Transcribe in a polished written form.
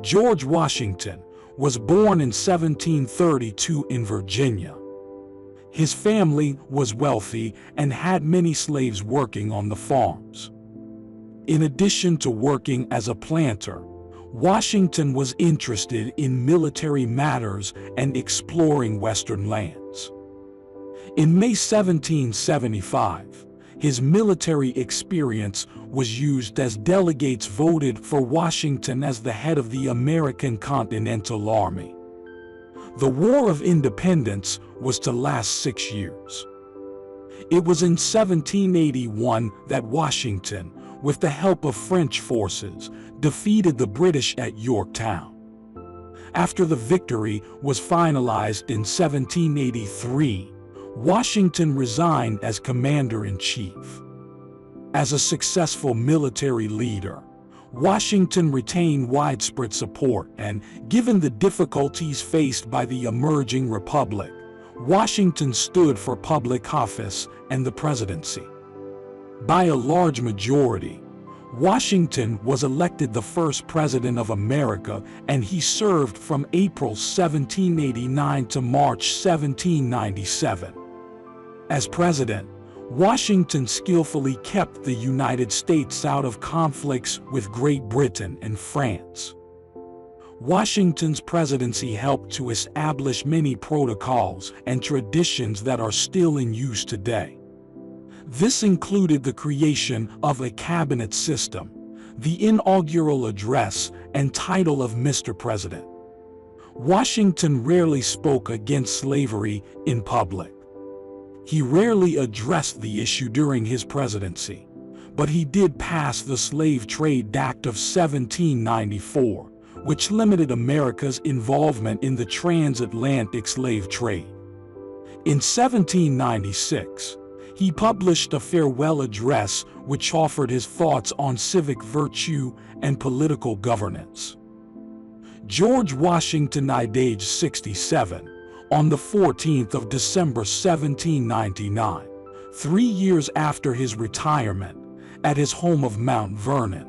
George Washington was born in 1732 in Virginia. His family was wealthy and had many slaves working on the farms. In addition to working as a planter, Washington was interested in military matters and exploring Western lands. In May 1775, his military experience was used as delegates voted for Washington as the head of the American Continental Army. The War of Independence was to last 6 years. It was in 1781 that Washington, with the help of French forces, defeated the British at Yorktown. After the victory was finalized in 1783, Washington resigned as commander-in-chief. As a successful military leader, Washington retained widespread support, and given the difficulties faced by the emerging republic, Washington stood for public office and the presidency. By a large majority, Washington was elected the first president of America, and he served from April 1789 to March 1797. As president, Washington skillfully kept the United States out of conflicts with Great Britain and France. Washington's presidency helped to establish many protocols and traditions that are still in use today. This included the creation of a cabinet system, the inaugural address, and title of Mr. President. Washington rarely spoke against slavery in public. He rarely addressed the issue during his presidency, but he did pass the Slave Trade Act of 1794, which limited America's involvement in the transatlantic slave trade. In 1796, he published a farewell address which offered his thoughts on civic virtue and political governance. George Washington died aged 67 on the 14th of December 1799, 3 years after his retirement, at his home of Mount Vernon.